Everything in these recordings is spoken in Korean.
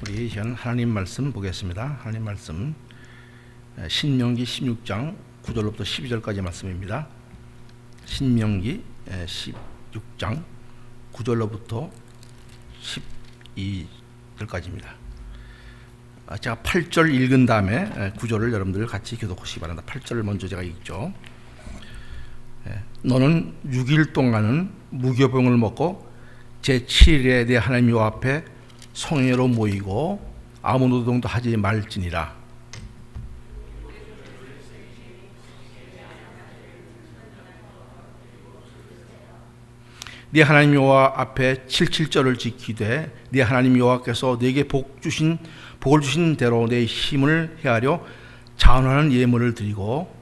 우리 현 하나님 말씀 보겠습니다. 하나님 말씀 신명기 16장 9절로부터 12절까지 말씀입니다. 신명기 16장 9절로부터 12절까지입니다. 제가 8절 읽은 다음에 9절을 여러분들 같이 교독하시기 바랍니다. 8절을 먼저 제가 읽죠. 너는 6일 동안은 무교병을 먹고 제7일에 내 하나님 여호와 앞에 성회로 모이고 아무 노동도 하지 말지니라. 네 하나님 여호와 앞에 7.7절을 지키되 네 하나님 여호와께서 네게 복을 주신 대로 내 힘을 헤아려 자원하는 예물을 드리고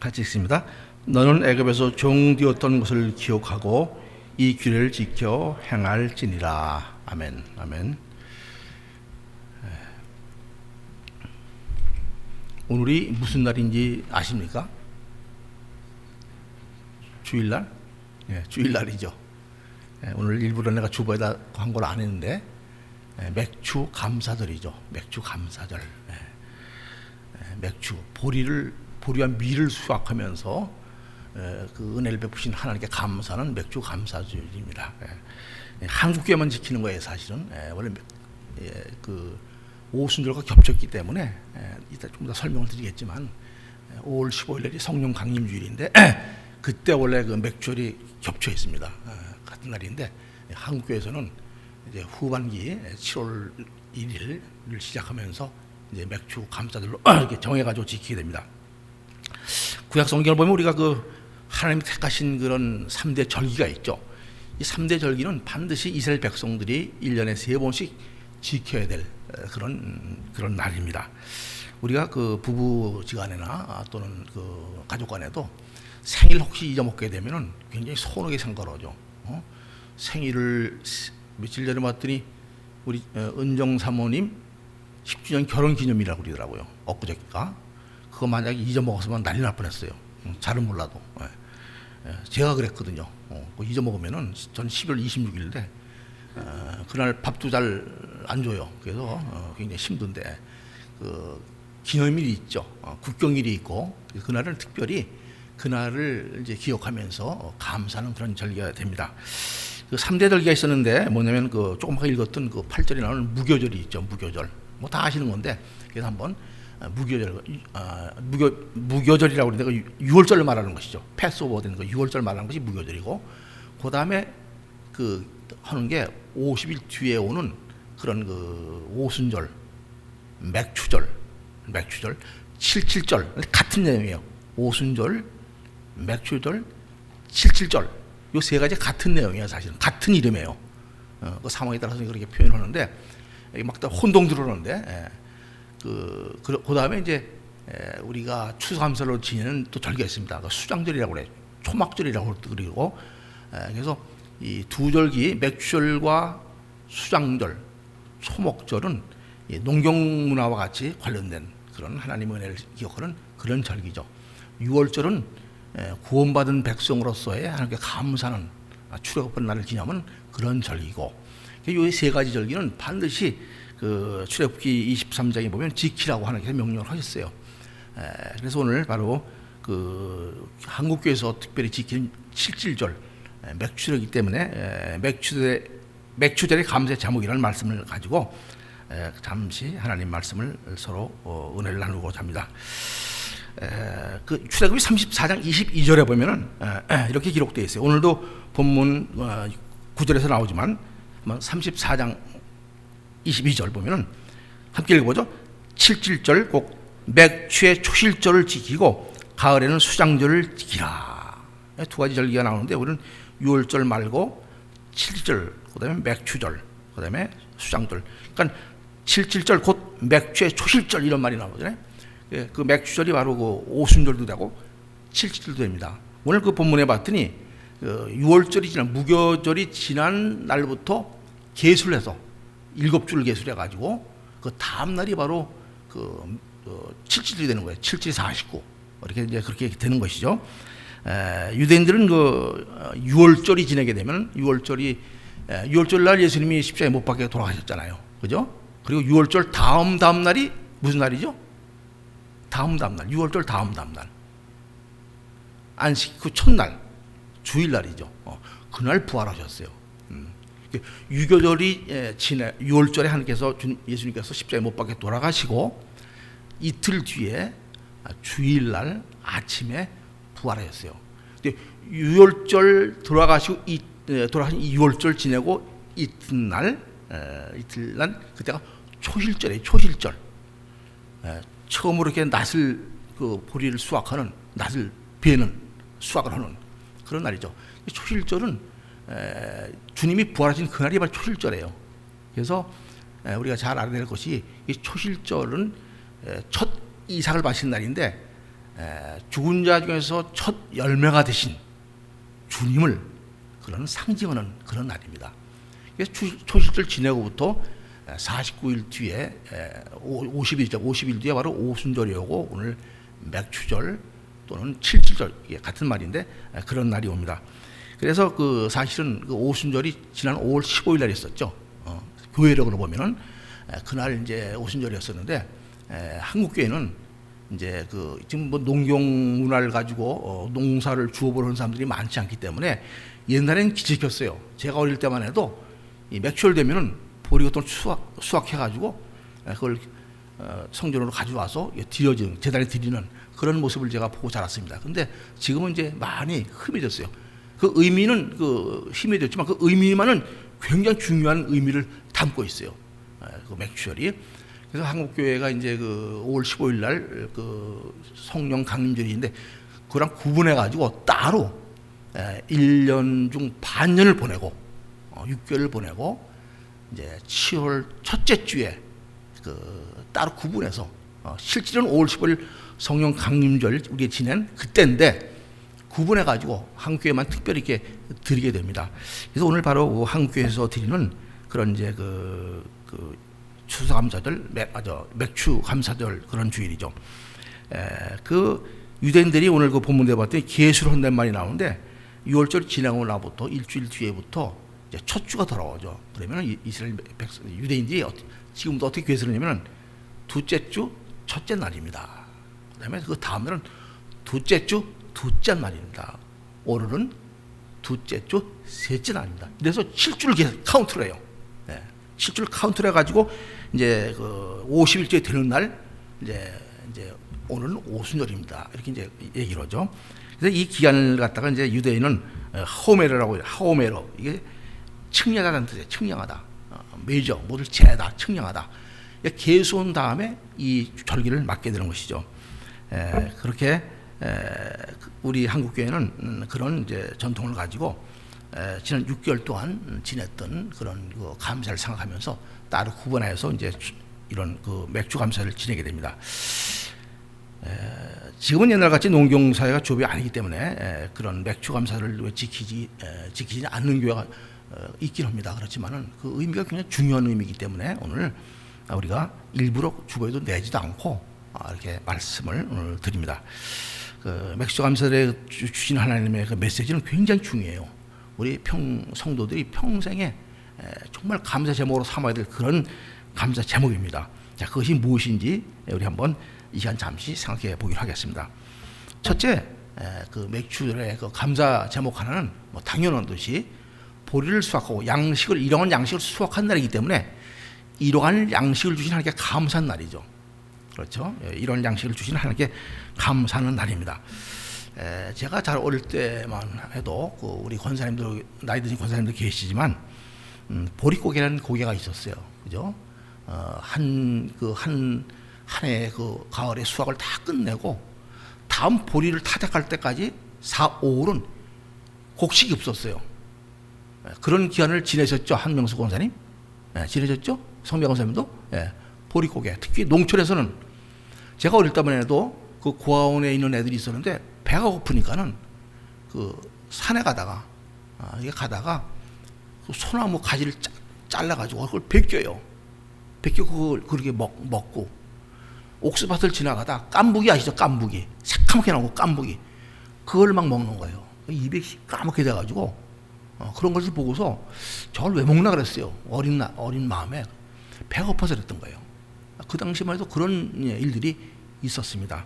같이 읽습니다. 너는 애굽에서 종되었던 것을 기억하고 이 규례를 지켜 행할지니라. 아멘. 아멘. 오늘이 무슨 날인지 아십니까? 주일날? 주일날이죠. 오늘 일부러 내가 주보에다 한 걸 안 했는데 맥주 감사절이죠. 맥주 감사절. 맥주 보리와 밀을 수확하면서 그 은혜를 베푸신 하나님께 감사하는 맥주 감사절입니다. 한국교회만 지키는 거예요, 사실은. 원래 그 오순절과 겹쳤기 때문에 이따 좀 더 설명을 드리겠지만 5월 15일이 성령 강림주일인데 그때 원래 그 맥주절이 겹쳐 있습니다. 같은 날인데 한국교회에서는 이제 후반기 7월 1일을 시작하면서 이제 맥주 감사절로 이렇게 정해가지고 지키게 됩니다. 구약 성경을 보면 우리가 그 하나님이 택하신 그런 3대 절기가 있죠. 이 3대 절기는 반드시 이스라엘 백성들이 1년에 3번씩 지켜야 될 그런 날입니다. 우리가 그 부부지간에나 또는 그 가족간에도 생일 혹시 잊어먹게 되면은 굉장히 서운하게 생각하죠. 생일을 며칠 전에 봤더니 우리 은정 사모님 10주년 결혼 기념이라고 그러더라고요. 엊그저께가. 그거 만약에 잊어먹었으면 난리 날 뻔했어요. 잘은 몰라도. 제가 그랬거든요. 잊어먹으면은 전 12월 26일인데 그날 밥도 잘 안 줘요. 그래서 굉장히 힘든데 그 기념일이 있죠. 국경일이 있고 그날은 특별히 그날을 이제 기억하면서 감사하는 그런 절기가 됩니다. 그 3대 절기가 있었는데 뭐냐면 그 조금 아까 읽었던 그 8절에 나오는 무교절이 있죠. 무교절. 뭐 다 아시는 건데 그래서 한번 무교절이라고 그러는데 6월절을 말하는 것이죠. 패스오버 되는 거 6월절 말하는 것이 무교절이고 그 다음에 그 하는 게 50일 뒤에 오는 그런 그 오순절, 맥추절, 7.7절 같은 내용이에요. 오순절, 맥추절, 7.7절 요 세 가지 같은 내용이에요. 사실은 같은 이름이에요. 그 상황에 따라서 그렇게 표현을 하는데 막 다 혼동 들어오는데 그 다음에 이제 우리가 추수감사로 지내는 또 절기가 있습니다. 그 수장절이라고 그래요. 초막절이라고 그리고 그래서 이 두 절기 맥주절과 수장절, 초목절은 농경 문화와 같이 관련된 그런 하나님의 은혜를 기억하는 그런 절기죠. 6월절은 구원받은 백성으로서의 하나님께 감사하는 출애굽한 날을 기념하는 그런 절기고 이 세 가지 절기는 반드시 그 출애굽기 23장에 보면 지키라고 하나님께서 명령을 하셨어요. 그래서 오늘 바로 그 한국교회에서 특별히 지키는 7.7절 맥주절이기 때문에 맥주절의 감사의 제목이라는 말씀을 가지고 잠시 하나님 말씀을 서로 은혜를 나누고자 합니다. 그 출애굽기 34장 22절에 보면은 이렇게 기록되어 있어요. 오늘도 본문 9절에서 나오지만 34장 22절 보면은 함께 읽어보죠. 7.7절 곧 맥추의 초실절을 지키고 가을에는 수장절을 지키라. 두 가지 절기가 나오는데 우리는 6월절 말고 7절 그다음에 맥추절 그다음에 수장절. 그러니까 7.7절 곧 맥추의 초실절 이런 말이 나오잖아요. 그 맥추절이 바로 그 오순절도 되고 7.7절도 됩니다. 오늘 그 본문에 봤더니 6월절이 지난 무교절이 지난 날부터 계수를 해서 7줄 계수를 해가지고 그 다음 날이 바로 그 7일이 되는 거예요. 7, 49 이렇게 이제 그렇게 되는 것이죠. 유대인들은 그 6월절이 지내게 되면 6월절 날 예수님이 십자가에 못 박혀 돌아가셨잖아요. 그죠? 그리고 6월절 다음 날이 무슨 날이죠? 다음 날 6월절 다음 날 안식 그 첫날 주일날이죠. 그날 부활하셨어요. 유교절이 지내 6월절에 하나님께서 예수님께서 십자가에 못 박혀 돌아가시고 이틀 뒤에 주일날 아침에 부활하셨어요. 근데 6월절 돌아가시고 돌아가신 6월절 지내고 이튿날 그때가 초실절이에요. 초실절. 처음으로 이렇게 낫을 그 보리를 수확하는 낫을 베는 수확을 하는 그런 날이죠. 초실절은 주님이 부활하신 그날이 바로 초실절이에요. 그래서 우리가 잘 알아야 될 것이 이 초실절은 첫 이삭을 바친 날인데 죽은 자 중에서 첫 열매가 되신 주님을 그런 상징하는 그런 날입니다. 그래서 초실절 지내고부터 49일 뒤에 50일 뒤에 바로 오순절이 오고 오늘 맥추절 또는 칠칠절 이게 같은 말인데 그런 날이 옵니다. 그래서 그 사실은 그 오순절이 지난 5월 15일 날 있었죠. 교회력으로 보면은 그날 이제 오순절이었었는데 한국 교회는 이제 그 지금 뭐 농경 문화를 가지고 농사를 주워보는 사람들이 많지 않기 때문에 옛날에는 지켰어요. 제가 어릴 때만 해도 이 맥추절 되면은 보리 같은 걸 수확해가지고 그걸 성전으로 가져와서 드려지는 제단에 드리는 그런 모습을 제가 보고 자랐습니다. 근데 지금은 이제 많이 흠해졌어요. 그 의미는 그 희미해졌지만 그 의미만은 굉장히 중요한 의미를 담고 있어요. 그 맥추절이. 그래서 한국교회가 이제 그 5월 15일 날 그 성령 강림절인데 그랑 구분해가지고 따로 1년 중 반년을 보내고 6개월을 보내고 이제 7월 첫째 주에 그 따로 구분해서 실질은 5월 15일 성령 강림절 우리 지낸 그때인데 구분해 가지고 한국교회만 특별히 이렇게 드리게 됩니다. 그래서 오늘 바로 한국교회에서 드리는 그런 이제 그 추수감사절, 맥추감사절 그런 주일이죠. 그 유대인들이 오늘 그 본문에 봤더니 계수를 한다는 말이 나오는데 6월절 지나고 나부터 일주일 뒤에부터 이제 첫 주가 돌아오죠. 그러면 이스라엘 유대인들이 지금도 어떻게 계수를 하냐면 둘째 주 첫째 날입니다. 그다음에 그 다음 날은 둘째 주 둘째 날입니다. 오늘은 둘째 주 셋째 날입니다. 그래서 7주를 카운트를 해요. 7주를 카운트를 해가지고 이제 그 50일째 되는 날 이제 오늘은 오순절입니다. 이렇게 이제 얘기를 하죠. 그래서 이 기간을 갖다가 이제 유대인은 하오메르라고 해요. 하오메르 이게 측량하다는 뜻이에요. 측량하다. 메이저 모두 재다 측량하다. 계수한 다음에 이 절기를 맞게 되는 것이죠. 그렇게 우리 한국 교회는 그런 이제 전통을 가지고 지난 6개월 동안 지냈던 그런 그 감사를 생각하면서 따로 구분해서 이제 이런 그 맥주 감사를 지내게 됩니다. 지금은 옛날같이 농경 사회가 조업이 아니기 때문에 그런 맥주 감사를 지키지 않는 교회가 있긴 합니다. 그렇지만은 그 의미가 굉장히 중요한 의미이기 때문에 오늘 우리가 일부러 주보에도 내지도 않고 이렇게 말씀을 오늘 드립니다. 그 맥주 감사에 주신 하나님의 그 메시지는 굉장히 중요해요. 우리 성도들이 평생에 정말 감사 제목으로 삼아야 될 그런 감사 제목입니다. 자, 그것이 무엇인지 우리 한번 이 시간 잠시 생각해 보기로 하겠습니다. 첫째, 그 맥주절의 그 감사 제목 하나는 뭐 당연한 듯이 보리를 수확하고 이러한 양식을 수확한 날이기 때문에 이러한 양식을 주신 하나님께 감사한 날이죠. 그렇죠? 이런 양식을 주신 하나님께 감사하는 날입니다. 제가 잘 어릴 때만 해도 그 우리 권사님들 나이 드신 권사님들 계시지만 보릿고개라는 고개가 있었어요. 그죠? 한 해의 그 가을의 수확을 다 끝내고 다음 보리를 타작할 때까지 4, 5월은 곡식이 없었어요. 그런 기간을 지내셨죠, 한명수 권사님? 지내셨죠? 성명 권사님도? 보릿고개. 특히 농촌에서는 제가 어릴 때만 해도 그 고아원에 있는 애들이 있었는데 배가 고프니까는 그 산에 가다가 이게 가다가 그 소나무 가지를 잘라가지고 그걸 벗겨요. 벗겨 그걸 그렇게 먹고 옥수밭을 지나가다 깐부기 아시죠? 깐부기 새카맣게 나오고 깐부기 그걸 막 먹는 거예요. 입에 까맣게 돼가지고 그런 것을 보고서 저걸 왜 먹나 그랬어요. 어린 마음에 배가 고파서 그랬던 거예요. 그 당시만 해도 그런 일들이 있었습니다.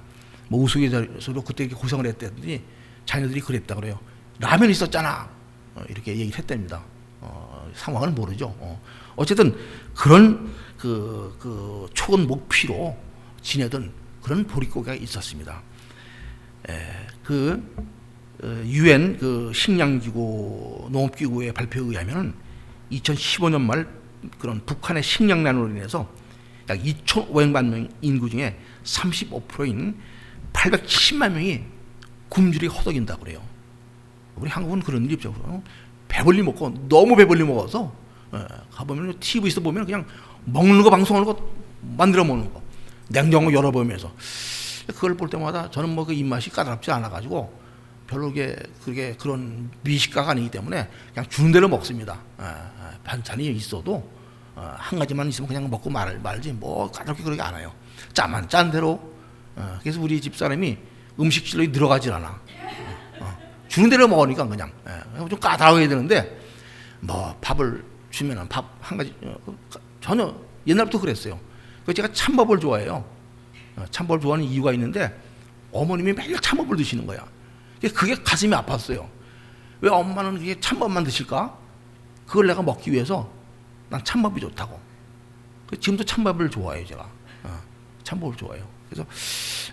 뭐 우스갯소리로 그때 이렇게 고생을 했다더니 자녀들이 그랬다 그래요. 라면 있었잖아. 이렇게 얘기를 했답니다. 상황을 모르죠. 어쨌든 그런 그 초건 목피로 지내던 그런 보릿고개가 있었습니다. UN 그 식량기구 농업기구의 발표에 의하면 2015년 말 그런 북한의 식량난으로 인해서 약 2,500만 명 인구 중에 35%인 870만 명이 굶주리 허덕인다고 그래요. 우리 한국은 그런 일이 없죠. 배불리 먹고 너무 배불리 먹어서 가보면 TV에서 보면 그냥 먹는 거 방송하는 거 만들어 먹는 거 냉장고 열어보면서 그걸 볼 때마다 저는 뭐 그 입맛이 까다롭지 않아 가지고 별로 그게 그런 미식가가 아니기 때문에 그냥 주는 대로 먹습니다. 반찬이 있어도 한 가지만 있으면 그냥 먹고 말지 뭐 까다롭게 그러게 안 해요. 짜만 짠 대로. 그래서 우리 집사람이 음식실로 들어가질 않아. 주는 대로 먹으니까 그냥 좀 까다로워야 되는데 뭐 밥을 주면은 밥 한 가지 전혀 옛날부터 그랬어요. 제가 찬밥을 좋아해요. 찬밥을 좋아하는 이유가 있는데 어머님이 매일 찬밥을 드시는 거야. 그게 가슴이 아팠어요. 왜 엄마는 그게 찬밥만 드실까? 그걸 내가 먹기 위해서 난 찬밥이 좋다고. 지금도 찬밥을 좋아해요, 제가. 찬밥을 좋아해요. 그래서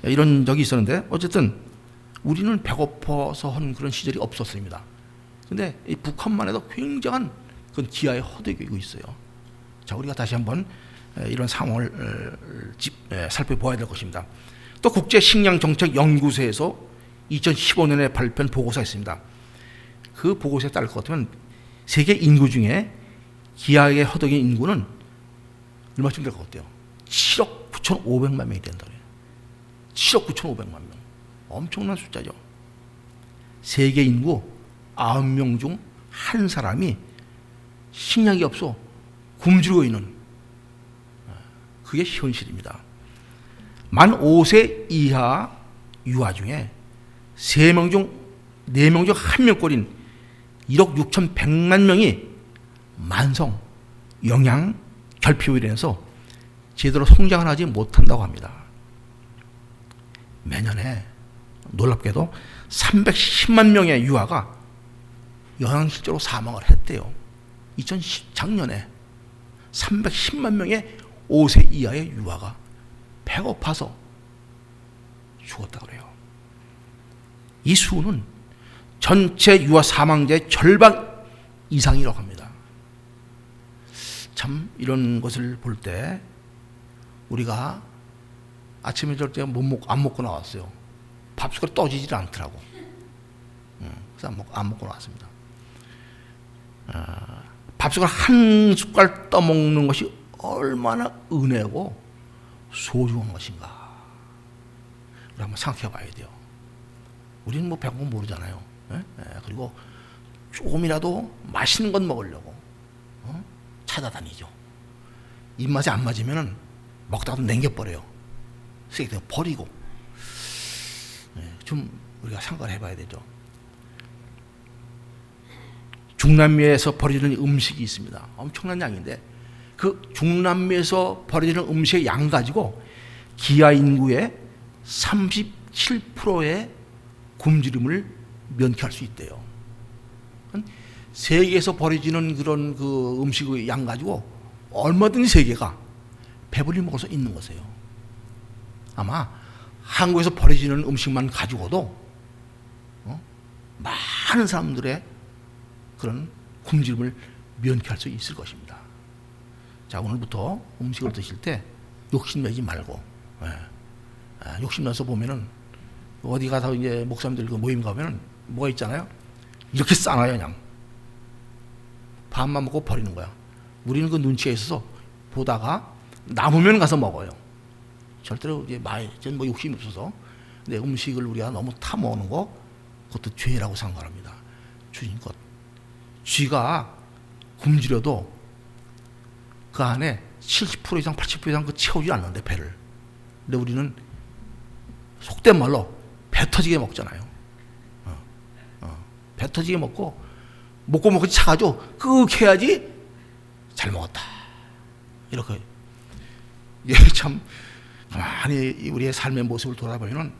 이런 적이 있었는데 어쨌든 우리는 배고파서 한 그런 시절이 없었습니다. 근데 이 북한만 해도 굉장한 그런 기아에 허덕이고 있어요. 자, 우리가 다시 한번 이런 상황을 살펴보아야 될 것입니다. 또 국제식량정책연구소에서 2015년에 발표한 보고서가 있습니다. 그 보고서에 따를 것 같으면 세계 인구 중에 기아에 허덕인 인구는 얼마쯤 될 것 같아요? 7억 9,500만 명이 된다 그래요. 7억 9,500만 명. 엄청난 숫자죠. 세계 인구 9명 중 한 사람이 식량이 없어 굶주리고 있는 그게 현실입니다. 만 5세 이하 유아 중에 3명 중 4명 중 1명꼴인 1억 6,100만 명이 만성 영양 결핍으로 인해서 제대로 성장을 하지 못한다고 합니다. 매년에 놀랍게도 310만 명의 유아가 영양실조로 사망을 했대요. 작년에 310만 명의 5세 이하의 유아가 배고파서 죽었다고 그래요. 이 수는 전체 유아 사망자의 절반 이상이라고 합니다. 참 이런 것을 볼 때 우리가 아침에 절대 안 먹고 나왔어요. 밥숟가락 떠지질 않더라고. 그래서 안 먹고 나왔습니다. 밥숟가락 한 숟갈 떠먹는 것이 얼마나 은혜고 소중한 것인가. 우리 한번 생각해 봐야 돼요. 우리는 뭐 배고픈 거 모르잖아요. 그리고 조금이라도 맛있는 것 먹으려고 찾아다니죠. 입맛에 안 맞으면 먹다가 남겨버려요. 쓰레기 버리고. 좀 우리가 생각을 해봐야 되죠. 중남미에서 버리는 음식이 있습니다. 엄청난 양인데 그 중남미에서 버리는 음식의 양 가지고 기아 인구의 37%의 굶주림을 면케할 수 있대요. 세계에서 버려지는 그런 그 음식의 양 가지고 얼마든지 세계가 배불리 먹을 수 있는 것이에요. 아마 한국에서 버려지는 음식만 가지고도 많은 사람들의 그런 굶주림을 면케할 수 있을 것입니다. 자, 오늘부터 음식을 드실 때 욕심내지 말고, 욕심내서 보면은 어디 가서 이제 목사님들 그 모임 가면은 뭐가 있잖아요. 이렇게 싸놔요, 그냥 반만 먹고 버리는 거야. 우리는 그 눈치가 있어서 보다가 남으면 가서 먹어요. 절대로 이제 전 뭐 욕심이 없어서. 근데 음식을 우리가 너무 타 먹는 거 그것도 죄라고 생각합니다. 주님껏 쥐가 굶주려도 그 안에 70% 이상 80% 이상 그 채우지 않는데 배를. 근데 우리는 속된 말로 배 터지게 먹잖아요. 배 터지게 먹고 먹고 차가지고 끄ꯛ 해야지 잘 먹었다. 이렇게. 이게 참 가만히 우리의 삶의 모습을 돌아보면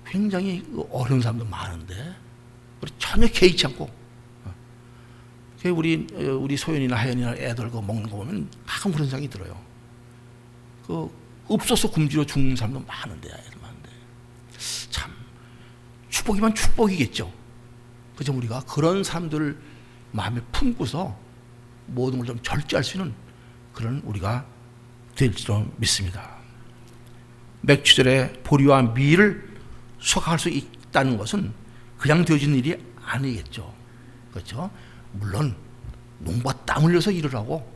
굉장히 어려운 사람도 많은데 우리 전혀 개의치 않고 우리 소연이나 하연이나 애들 그 먹는 거 보면 가끔 그런 생각이 들어요. 그 없어서 굶주려 죽는 사람도 많은데 애들 많은데 참 축복이면 축복이겠죠. 그죠? 우리가 그런 사람들 마음에 품고서 모든 걸 좀 절제할 수 있는 그런 우리가 될지도 믿습니다. 맥주절에 보리와 밀을 수확할 수 있다는 것은 그냥 되어진 일이 아니겠죠. 그렇죠? 물론 농부가 땀 흘려서 일을 하고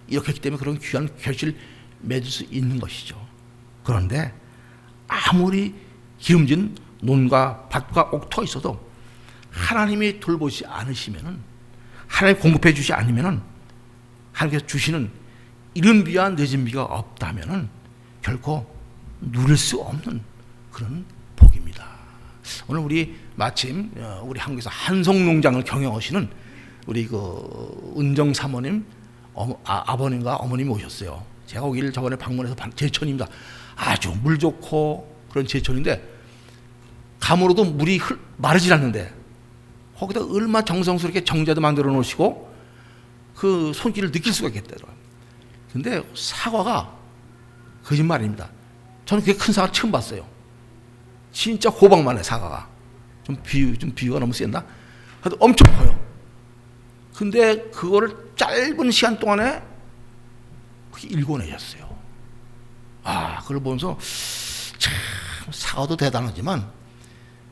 이렇게 했기 때문에 그런 귀한 결실을 맺을 수 있는 것이죠. 그런데 아무리 기름진 논과 밭과 옥토가 있어도 하나님이 돌보지 않으시면은, 하나님이 공급해 주지 않으면은, 하나님께서 주시는 이른 비와 늦은 비가 없다면은 결코 누릴 수 없는 그런 복입니다. 오늘 우리 마침 우리 한국에서 한송농장을 경영하시는 우리 그 은정 사모님 아버님과 어머님이 오셨어요. 제가 거기를 저번에 방문해서 제천입니다. 아주 물 좋고 그런 제천인데 가물어도 물이 마르질 않는데 거기다 얼마나 정성스럽게 정자도 만들어 놓으시고 그 손길을 느낄 수가 있겠더라고요. 근데 사과가 거짓말입니다. 저는 그렇게 큰 사과 처음 봤어요. 진짜 호박만 해, 사과가. 좀 비유가 너무 센다? 그래도 엄청 커요. 근데 그거를 짧은 시간 동안에 읽어내셨어요. 그걸 보면서 참 사과도 대단하지만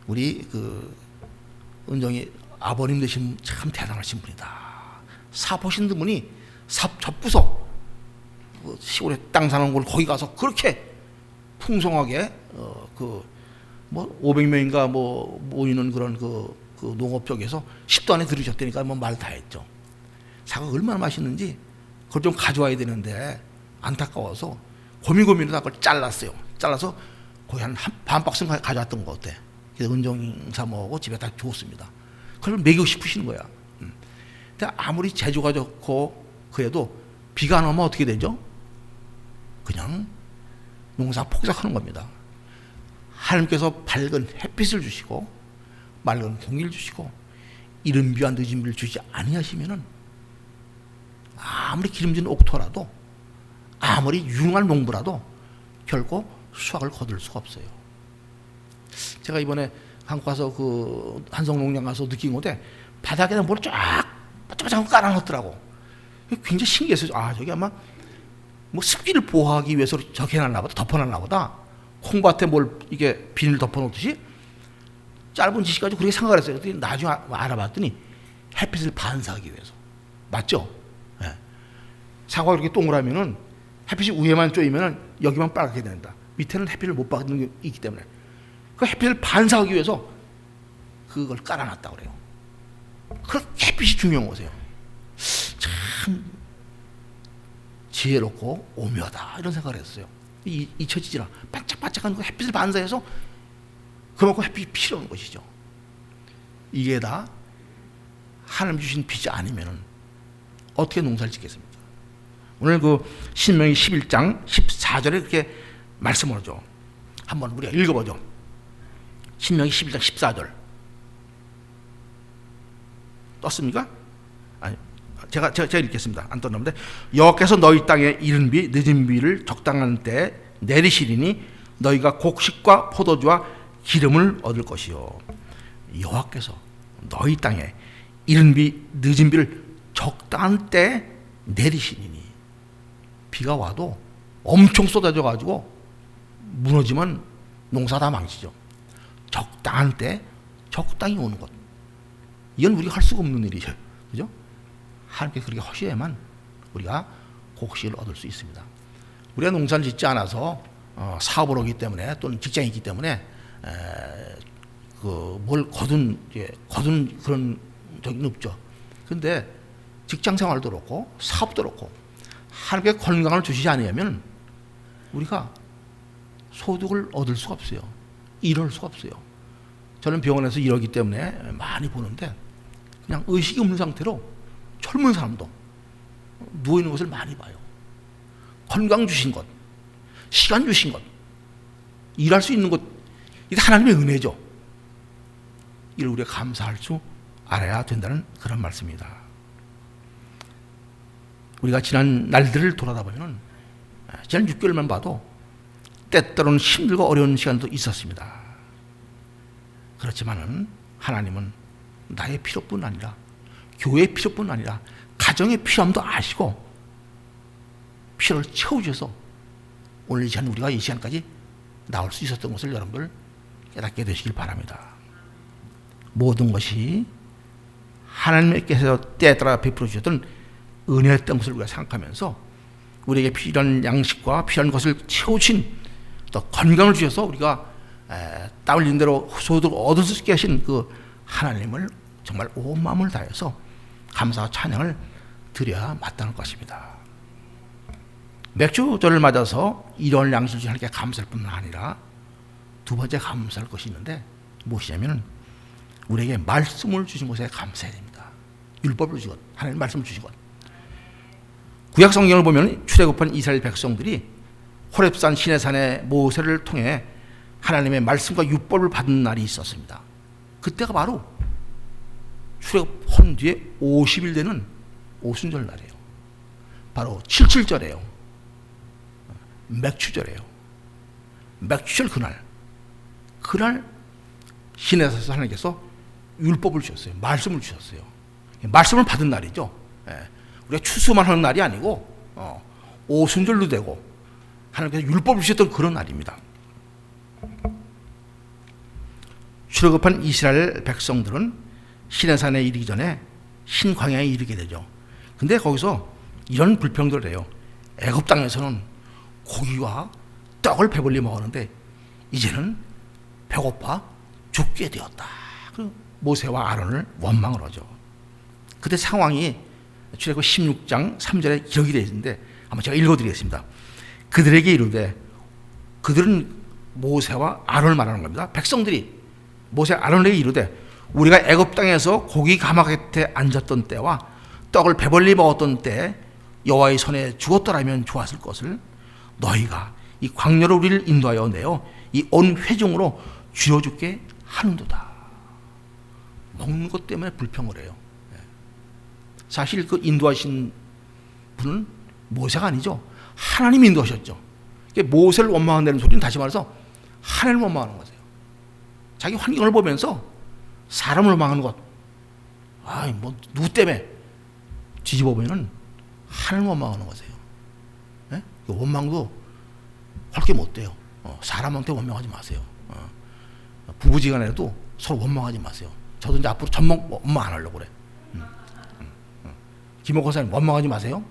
우리 그 은정이 아버님 되신 참 대단하신 분이다. 사 보신 분이 삽 접고서 시골에 땅 사는 걸 거기 가서 그렇게 풍성하게 뭐 500명인가 뭐 모이는 그런 그 농업 쪽에서 10도 안에 들으셨다니까 뭐 말 다 했죠. 사과가 얼마나 맛있는지 그걸 좀 가져와야 되는데 안타까워서 고민하다 그걸 잘랐어요. 잘라서 거의 한 반 박스 가져왔던 거 어때? 그래서 은정 사모하고 집에 다 줬습니다. 그걸 먹이고 싶으시는 거야. 근데 아무리 재주가 좋고 그래도 비가 안 오면 어떻게 되죠? 그냥 농사 폭삭하는 겁니다. 하나님께서 밝은 햇빛을 주시고 맑은 공기를 주시고 이른 비와 늦은 비를 주지 아니하시면은 아무리 기름진 옥토라도 아무리 유능한 농부라도 결코 수확을 거둘 수가 없어요. 제가 이번에 한국 가서 그 한성농장 가서 느낀 건데 바닥에다 뭘 쫙 바짝바짝 깔아놓더라고. 굉장히 신기했어요. 저기 아마 뭐 습기를 보호하기 위해서 저렇게 해놨나 보다, 덮어놨나 보다. 콩밭에 뭘 이게 비닐 덮어놓듯이 짧은 지시까지 그렇게 생각을 했어요. 나중에 알아봤더니 햇빛을 반사하기 위해서. 맞죠? 네. 사과가 이렇게 동그라면은 햇빛이 위에만 쪼이면은 여기만 빨갛게 된다. 밑에는 햇빛을 못 받는 게 있기 때문에. 그 햇빛을 반사하기 위해서 그걸 깔아놨다고 그래요. 그렇게 햇빛이 중요한 거세요. 참 지혜롭고 오묘하다 이런 생각을 했어요. 잊혀지지나 반짝반짝한 그 햇빛을 반사해서 그만큼 햇빛이 필요한 것이죠. 이게 다 하나님 주신 비지 아니면은 어떻게 농사를 짓겠습니까? 오늘 그 신명기 11장 14절에 그렇게 말씀을 하죠. 한번 우리가 읽어보죠. 신명기 11장 14절 떴습니까? 아니, 제가 읽겠습니다. 안 떴는데 여호와께서 너희 땅에 이른 비 늦은 비를 적당한 때에 내리시리니 너희가 곡식과 포도주와 기름을 얻을 것이요. 여호와께서 너희 땅에 이른 비 늦은 비를 적당한 때에 내리시리니 비가 와도 엄청 쏟아져 가지고 무너지면 농사 다 망치죠. 적당한 때 적당히 오는 것. 이건 우리가 할 수가 없는 일이죠. 그죠? 하나님께 그렇게 하셔야만 우리가 곡식을 얻을 수 있습니다. 우리가 농사를 짓지 않아서 사업을 하기 때문에 또는 직장이 있기 때문에 뭘 거둔 그런 적이 없죠. 근데 직장 생활도 그렇고 사업도 그렇고 하나님께 건강을 주시지 않으면 우리가 소득을 얻을 수가 없어요. 일할 수가 없어요. 저는 병원에서 일하기 때문에 많이 보는데 그냥 의식이 없는 상태로 젊은 사람도 누워있는 것을 많이 봐요. 건강 주신 것, 시간 주신 것, 일할 수 있는 것, 이게 하나님의 은혜죠. 이를 우리가 감사할 줄 알아야 된다는 그런 말씀입니다. 우리가 지난 날들을 돌아다 보면 지난 6개월만 봐도 때때로는 힘들고 어려운 시간도 있었습니다. 그렇지만은 하나님은 나의 필요뿐 아니라 교회의 필요뿐 아니라 가정의 필요함도 아시고 필요를 채워주셔서 오늘 이 시간 우리가 이 시간까지 나올 수 있었던 것을 여러분들 깨닫게 되시길 바랍니다. 모든 것이 하나님께서 때에 따라 베풀어 주셨던 은혜였던 것을 우리가 생각하면서 우리에게 필요한 양식과 필요한 것을 채우신 또 건강을 주셔서 우리가 땀 흘린 대로 소득을 얻을 수 있게 하신 그 하나님을 정말 온 마음을 다해서 감사와 찬양을 드려야 마땅할 것입니다. 맥주절을 맞아서 이런 양식을 주신 하나님께 감사할 뿐만 아니라 두 번째 감사할 것이 있는데 무엇이냐면 우리에게 말씀을 주신 것에 감사해야 됩니다. 율법을 주신 것, 하나님 말씀을 주신 것. 구약 성경을 보면 출애굽한 이스라엘 백성들이 호렙산 시내산의 모세를 통해 하나님의 말씀과 율법을 받은 날이 있었습니다. 그때가 바로 출애굽한 뒤에 50일 되는 오순절 날이에요. 바로 77절이에요. 맥주절이에요. 맥주절 그날 시내산에서 하나님께서 율법을 주셨어요. 말씀을 주셨어요. 말씀을 받은 날이죠. 우리가 추수만 하는 날이 아니고 오순절도 되고 하나님께서 율법을 주셨던 그런 날입니다. 출애굽한 이스라엘 백성들은 시내산에 이르기 전에 신광야에 이르게 되죠. 근데 거기서 이런 불평들을 해요. 애굽 땅에서는 고기와 떡을 배불리 먹었는데 이제는 배고파 죽게 되었다. 그리고 모세와 아론을 원망을 하죠. 그때 상황이 출애굽 16장 3절에 기록이 되어 있는데 한번 제가 읽어드리겠습니다. 그들에게 이르되, 그들은 모세와 아론을 말하는 겁니다. 백성들이 모세 아론에게 이르되, 우리가 애굽 땅에서 고기 가마 곁에 앉았던 때와 떡을 배불리 먹었던 때 여호와의 손에 죽었더라면 좋았을 것을 너희가 이 광야로 우리를 인도하여 내어 이 온 회중으로 쥐어죽게 하는도다. 먹는 것 때문에 불평을 해요. 사실 그 인도하신 분은 모세가 아니죠. 하나님이 인도하셨죠. 모세를 원망한다는 소리는 다시 말해서 하나님을 원망하는 거예요. 자기 환경을 보면서 사람을 원망하는 것. 누구 때문에 뒤집어 보면은 하나님을 원망하는 거세요. 네? 원망도 헐게 못 돼요. 사람한테 원망하지 마세요. 부부지간에도 서로 원망하지 마세요. 저도 이제 앞으로 전망 원망 안 하려고 그래. 김옥호 사님 원망하지 마세요.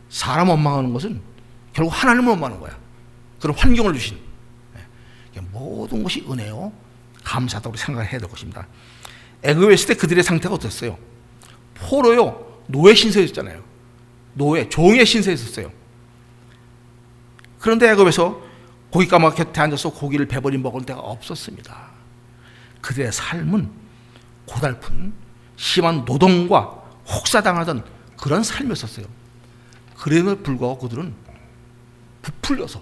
사람 원망하는 것은 결국 하나님을 원망하는 거야. 그런 환경을 주신 모든 것이 은혜요 감사하다고 생각해야 될 것입니다. 애굽에 있을 때 그들의 상태가 어땠어요? 포로요 노예 신세에 있었잖아요. 노예 종의 신세에 있었어요. 그런데 애굽에서 고기 가마 곁에 앉아서 고기를 배불리 먹을 데가 없었습니다. 그들의 삶은 고달픈 심한 노동과 혹사당하던 그런 삶이었어요. 그럼에도 불구하고 그들은 부풀려서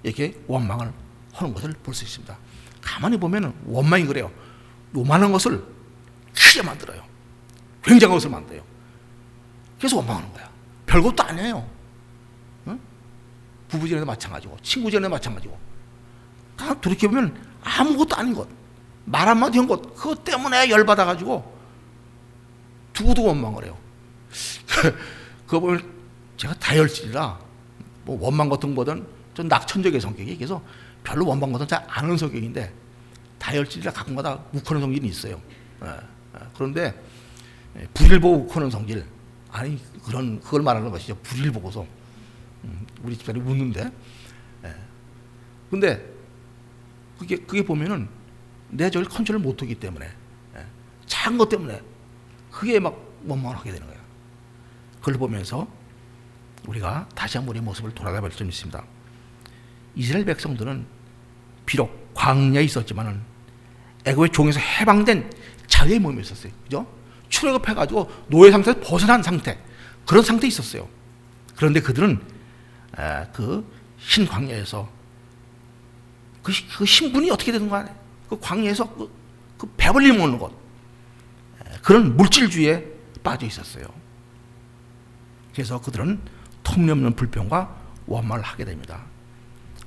이렇게 원망을 하는 것을 볼 수 있습니다. 가만히 보면 원망이 그래요. 요만한 것을 크게 만들어요. 굉장한 것을 만들어요. 그래서 원망하는 거야. 별것도 아니에요. 응? 부부지간에도 마찬가지고 친구지간에도 마찬가지고 돌이켜보면 아무것도 아닌 것, 말 한마디 한 것, 그것 때문에 열받아가지고 두고두고 원망을 해요. 그거 보면 제가 다혈질이라 원망 같은 거보다는 좀 낙천적인 성격이, 그래서 별로 원망 같은 잘 안 하는 성격인데 다혈질이라 가끔가다 욱하는 성질이 있어요. 그런데 불의를 보고 욱하는 성질, 그걸 말하는 것이죠. 불의를 보고서 우리 집사람이 웃는데, 근데 그게 보면은 내 저를 컨트롤 못하기 때문에 작은 것 때문에 그게 막 원망하게 되는 거예요. 그걸 보면서 우리가 다시 한번 우리의 모습을 돌아가 볼 점이 있습니다. 이스라엘 백성들은 비록 광야에 있었지만은 애굽의 종에서 해방된 자유의 몸이 있었어요. 그죠? 출애굽해가지고 노예 상태에서 벗어난 상태, 그런 상태에 있었어요. 그런데 그들은 그 신광야에서 그 신분이 어떻게 되는 거야? 그 광야에서 그 배불리 먹는 것, 그런 물질주의에 빠져 있었어요. 그래서 그들은 터무니없는 불평과 원망을 하게 됩니다.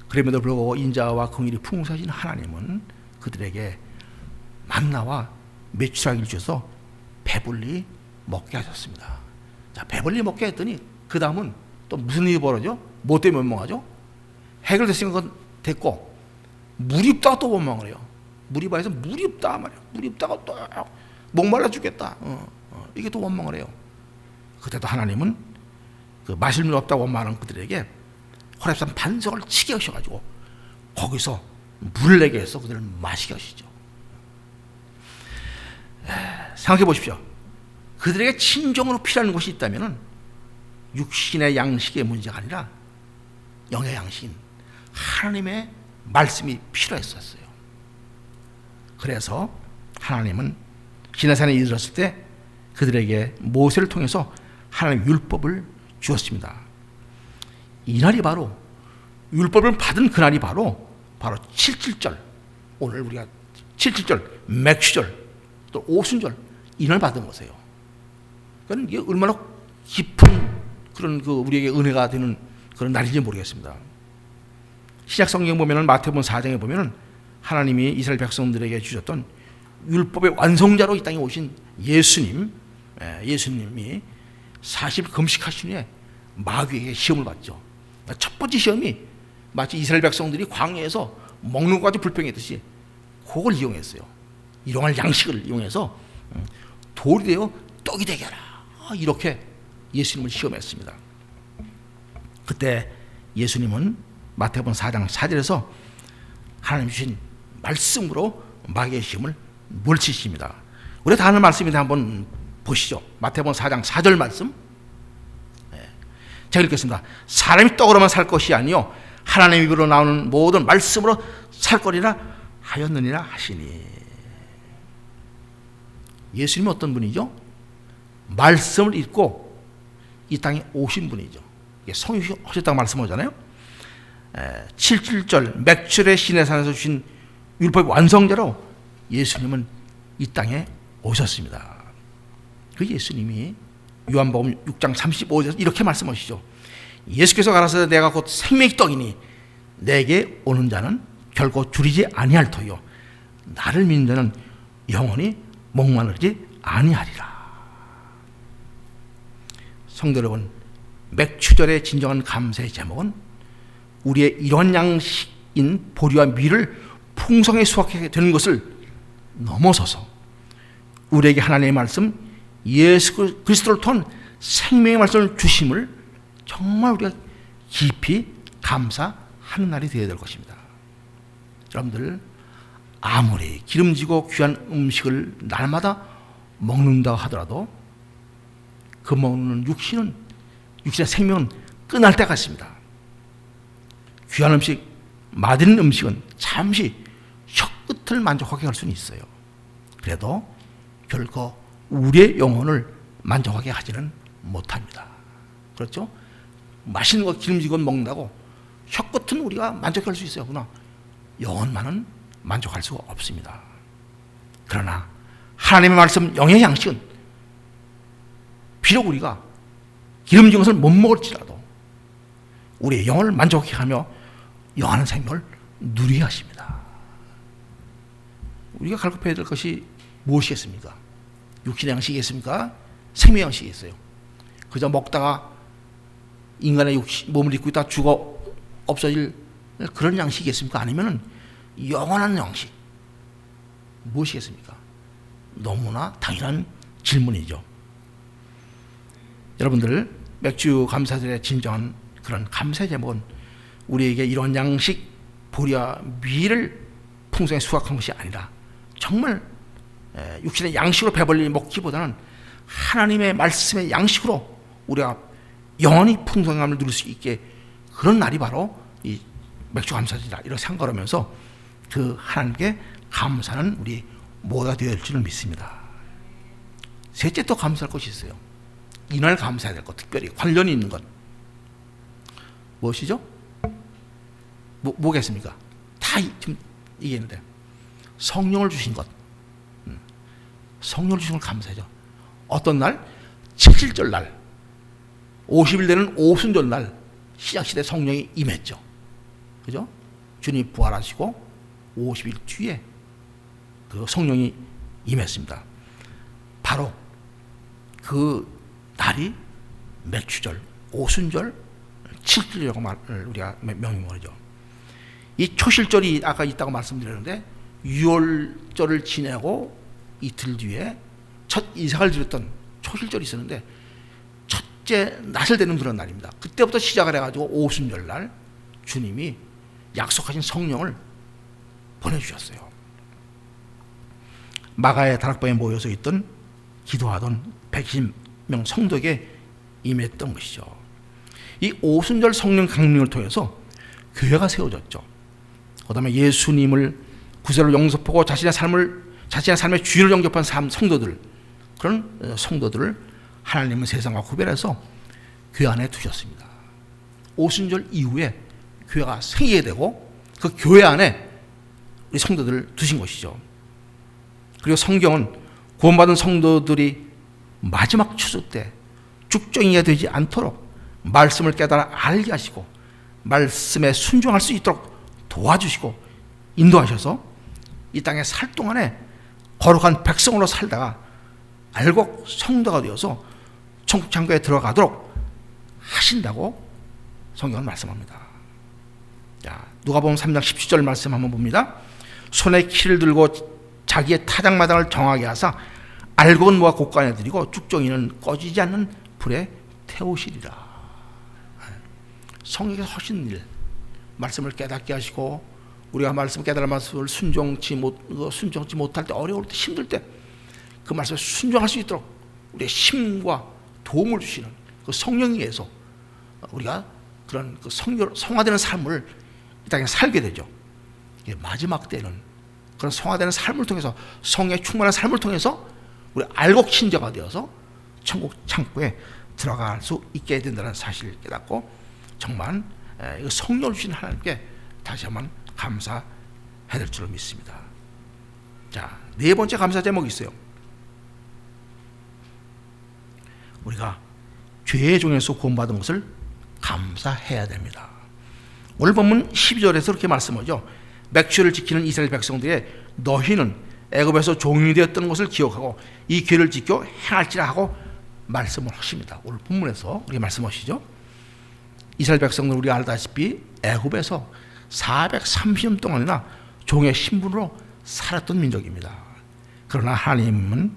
그럼에도 불구하고 인자와 긍휼이 풍성하신 하나님은 그들에게 만나와 메추라기를 주셔서 배불리 먹게 하셨습니다. 자, 배불리 먹게 했더니 그 다음은 또 무슨 일이 벌어져? 뭐 때문에 원망하죠? 해결됐으니까 그건 됐고, 물이 없다가 또 원망을 해요. 물이 봐서 물이 없다 말이야. 물이 없다가 또 목말라 죽겠다. 이게 또 원망을 해요. 그때도 하나님은 그 마실 물 없다고 원망하는 그들에게 호렙산 반석을 치게 하셔가지고 거기서 물을 내게 해서 그들을 마시게 하시죠. 생각해 보십시오. 그들에게 진정으로 필요한 것이 있다면 육신의 양식의 문제가 아니라 영의 양식인 하나님의 말씀이 필요했었어요. 그래서 하나님은 시내산에 이르렀을 때 그들에게 모세를 통해서 하나님의 율법을 주었습니다. 이날이 바로 율법을 받은 그날이 바로 77절, 오늘 우리가 77절, 맥주절, 또 오순절 이날 받은 것이에요. 그러니까 이게 얼마나 깊은 그런 그 우리에게 은혜가 되는 그런 날인지 모르겠습니다. 신약 성경 보면은 마태복음 4장에 보면은 하나님이 이스라엘 백성들에게 주셨던 율법의 완성자로 이 땅에 오신 예수님이 40일 금식하신 후에 마귀에게 시험을 받죠. 첫 번째 시험이 마치 이스라엘 백성들이 광야에서 먹는 것까지 불평했듯이 그걸 이용했어요. 일용할 양식을 이용해서 돌이 되어 떡이 되게 하라, 이렇게 예수님을 시험했습니다. 그때 예수님은 마태복음 4장 4절에서 하나님 주신 말씀으로 마귀의 시험을 물리치십니다. 우리 다 아는 말씀인데 한번 보시죠. 마태복음 4장 4절 말씀. 제가 읽겠습니다. 사람이 떡으로만 살 것이 아니요 하나님의 입으로 나오는 모든 말씀으로 살 거리라 하였느니라 하시니. 예수님이 어떤 분이죠? 말씀을 읽고 이 땅에 오신 분이죠. 성육하셨다고 말씀하잖아요. 77절 맥출의 시내산에서 주신 율법의 완성자로 예수님은 이 땅에 오셨습니다. 그 예수님이 요한복음 6장 35절에서 이렇게 말씀하시죠. 예수께서 가라사대 내가 곧 생명의 떡이니 내게 오는 자는 결코 줄이지 아니할 터요 나를 믿는 자는 영원히 목마르지 아니하리라. 성도 여러분, 맥추절의 진정한 감사의 제목은 우리의 이런 양식인 보리와 밀을 풍성히 수확하게 되는 것을 넘어서서 우리에게 하나님의 말씀 예수 그리스도를 통한 생명의 말씀을 주심을 정말 우리가 깊이 감사하는 날이 되어야 될 것입니다. 여러분들, 아무리 기름지고 귀한 음식을 날마다 먹는다 하더라도 그 먹는 육신의 생명은 끝날 때가 있습니다. 귀한 음식, 맛있는 음식은 잠시 혀끝을 만족하게 할 수는 있어요. 그래도 결코 우리의 영혼을 만족하게 하지는 못합니다. 그렇죠? 맛있는 거 기름지고 먹는다고 혀끝은 우리가 만족할 수 있어요. 그러나 영혼만은 만족할 수가 없습니다. 그러나 하나님의 말씀 영의 양식은 비록 우리가 기름진 것을 못 먹을지라도 우리의 영혼을 만족하게 하며 영원한 생명을 누리게 하십니다. 우리가 갈급해야 될 것이 무엇이겠습니까? 육신의 양식이겠습니까? 생명의 양식이겠어요. 그저 먹다가 인간의 몸을 입고 있다 죽어 없어질 그런 양식이겠습니까? 아니면 영원한 양식 무엇이겠습니까? 너무나 당연한 질문이죠. 여러분들, 맥주 감사절의 진정한 그런 감사의 제목은 우리에게 이런 양식 보리와 밀을 풍성히 수확한 것이 아니라 정말 육신의 양식으로 배불리 먹기보다는 하나님의 말씀의 양식으로 우리가 영원히 풍성함을 누릴 수 있게, 그런 날이 바로 이 맥주 감사절이다, 이렇게 생각하면서 그 하나님께 감사하는 우리 모두가 되어야 할 줄을 믿습니다. 셋째, 또 감사할 것이 있어요. 이날 감사해야 될 것, 특별히 관련이 있는 것 무엇이죠? 뭐겠습니까? 다 지금 얘기했는데 성령을 주신 것, 성령을 주신 걸 감사하죠. 어떤 날? 7일절 날, 50일 되는 오순절 날 신약시대 성령이 임했죠. 그죠? 주님 부활하시고 50일 뒤에 그 성령이 임했습니다. 바로 그 날이 맥추절, 오순절, 7일이라고 우리가 명명하죠. 이 초실절이 아까 있다고 말씀드렸는데, 6월절을 지내고 이틀 뒤에 첫 이삭을 드렸던 초실절이 있었는데, 첫째 낫을 되는 그런 날입니다. 그때부터 시작을 해가지고 오순절 날 주님이 약속하신 성령을 보내주셨어요. 마가의 다락방에 모여서 있던 기도하던 120명 성도에게 임했던 것이죠. 이 오순절 성령 강림을 통해서 교회가 세워졌죠. 그 다음에 예수님을 구세로 영접하고 자신의 삶의 주인을 영접한 성도들, 그런 성도들을 하나님은 세상과 구별해서 교회 안에 두셨습니다. 오순절 이후에 교회가 생기게 되고 그 교회 안에 우리 성도들을 두신 것이죠. 그리고 성경은 구원받은 성도들이 마지막 추수 때 죽정이가 되지 않도록 말씀을 깨달아 알게 하시고 말씀에 순종할 수 있도록 도와주시고 인도하셔서 이 땅에 살 동안에 거룩한 백성으로 살다가 알곡 성도가 되어서 천국 창고에 들어가도록 하신다고 성경은 말씀합니다. 자, 누가복음 3장 17절 말씀 한번 봅니다. 손에 키를 들고 자기의 타작마당을 정하게 하사 알곡은 모아 곳간에 들이고 쭉정이는 꺼지지 않는 불에 태우시리라. 성령께서 하신 일, 말씀을 깨닫게 하시고 우리가 말씀 깨달은 말씀을 순종치 못할 때, 어려울 때, 힘들 때 그 말씀에 순종할 수 있도록 우리의 힘과 도움을 주시는 그 성령에 의해서 우리가 그런 그 성화되는 삶을 이 땅에 살게 되죠. 마지막 때는 그런 성화되는 삶을 통해서, 성령의 충만한 삶을 통해서 우리 알곡 신자가 되어서 천국 창고에 들어갈 수 있게 된다는 사실을 깨닫고 정말 성령을 주신 하나님께 다시 한번 감사해야 될 줄로 믿습니다. 자, 네 번째 감사 제목이 있어요. 우리가 죄의 종에서 구원받은 것을 감사해야 됩니다. 오늘 본문 12절에서 그렇게 말씀하죠. 맥주를 지키는 이스라엘 백성들의 너희는 애굽에서 종이 되었던 것을 기억하고 이 규례를 지켜 행할지라 하고 말씀을 하십니다. 오늘 본문에서 그렇게 말씀하시죠. 이스라엘 백성들은 우리가 알다시피 애굽에서 430년 동안이나 종의 신분으로 살았던 민족입니다. 그러나 하나님은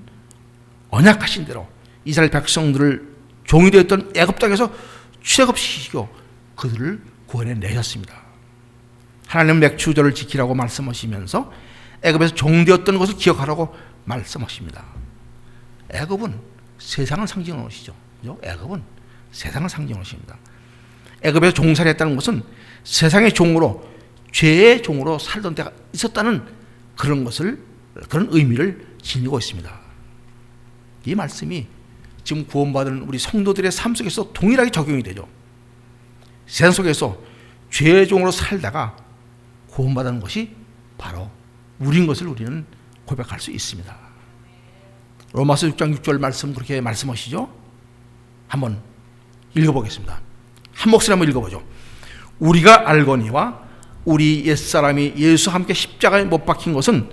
언약하신 대로 이스라엘 백성들을 종이 되었던 애굽 땅에서 출애굽시키고 그들을 구원해 내셨습니다. 하나님은 맥주절을 지키라고 말씀하시면서 애굽에서 종되었던 것을 기억하라고 말씀하십니다. 애굽은 세상을 상징하는 것이죠. 애굽은 세상을 상징하는 것입니다. 애굽에서 종살이 했다는 것은 세상의 종으로, 죄의 종으로 살던 때가 있었다는 그런 의미를 지니고 있습니다. 이 말씀이 지금 구원받은 우리 성도들의 삶 속에서 동일하게 적용이 되죠. 세상 속에서 죄의 종으로 살다가 구원받은 것이 바로 우리인 것을 우리는 고백할 수 있습니다. 로마서 6장 6절 말씀 그렇게 말씀하시죠. 한번 읽어보겠습니다. 한 목소리 한번 읽어보죠. 우리가 알거니와 우리 옛사람이 예수와 함께 십자가에 못 박힌 것은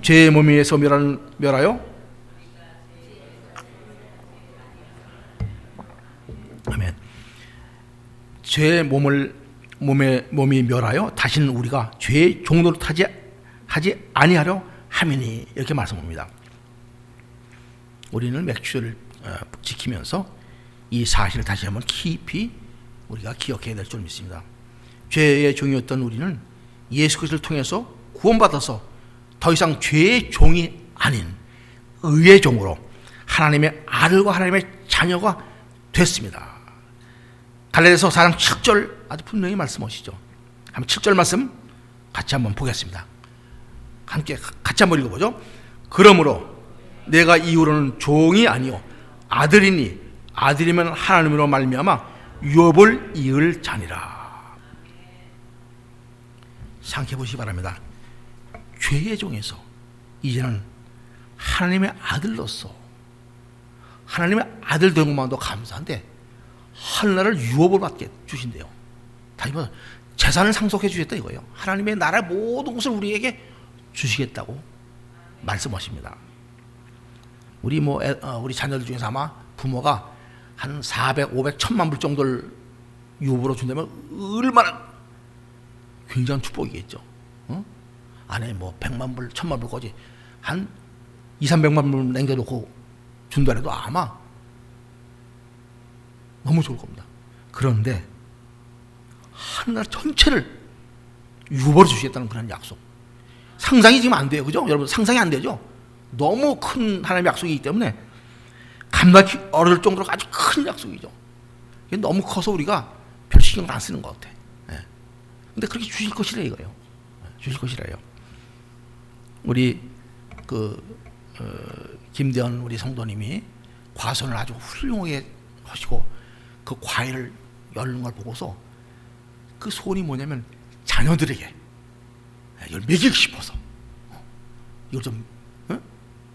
죄의 몸에서 멸하여 아멘. 죄의 몸이 멸하여 다시는 우리가 죄의 종로를 하지 아니하려 함이니, 이렇게 말씀합니다. 우리는 맥주를 지키면서 이 사실을 다시 한번 깊이 우리가 기억해야 될 줄 믿습니다. 죄의 종이었던 우리는 예수 그리스도를 통해서 구원받아서 더 이상 죄의 종이 아닌 의의 종으로 하나님의 아들과 하나님의 자녀가 됐습니다. 갈라디아서 4장 7절 아주 분명히 말씀하시죠. 한번 7절 말씀 같이 한번 보겠습니다. 함께 같이 한번 읽어보죠. 그러므로 내가 이후로는 종이 아니요 아들이니 아들이면 하나님으로 말미암아 유업을 이을 자니라. 생각해 보시기 바랍니다. 죄의 종에서 이제는 하나님의 아들로서 하나님의 아들 된 것만도 감사한데 하늘나라를 유업을 받게 주신대요. 다시 말해서 재산을 상속해 주셨다 이거예요. 하나님의 나라 모든 것을 우리에게 주시겠다고 말씀하십니다. 우리 자녀들 중에서 아마 부모가 한 400, 500, 1000만 불 정도를 유업으로 준다면 얼마나 굉장한 축복이겠죠. 안에 100만 불, 1000만 불까지 한 2, 300만 불 남겨놓고 준다해도 아마 너무 좋을 겁니다. 그런데 하나님 전체를 유업으로 주시겠다는 그런 약속. 상상이 지금 안 돼요. 그죠? 여러분 상상이 안 되죠? 너무 큰 하나님의 약속이기 때문에 감당하기 어려울 정도로 아주 큰 약속이죠. 이게 너무 커서 우리가 별 신경을 안 쓰는 것 같아. 근데 그렇게 주실 것이라 이거예요. 주실 것이라요. 우리 김대현 우리 성도님이 과선을 아주 훌륭하게 하시고 그 과일을 열는 걸 보고서 그 소원이 뭐냐면 자녀들에게 이걸 먹이고 싶어서 이걸 좀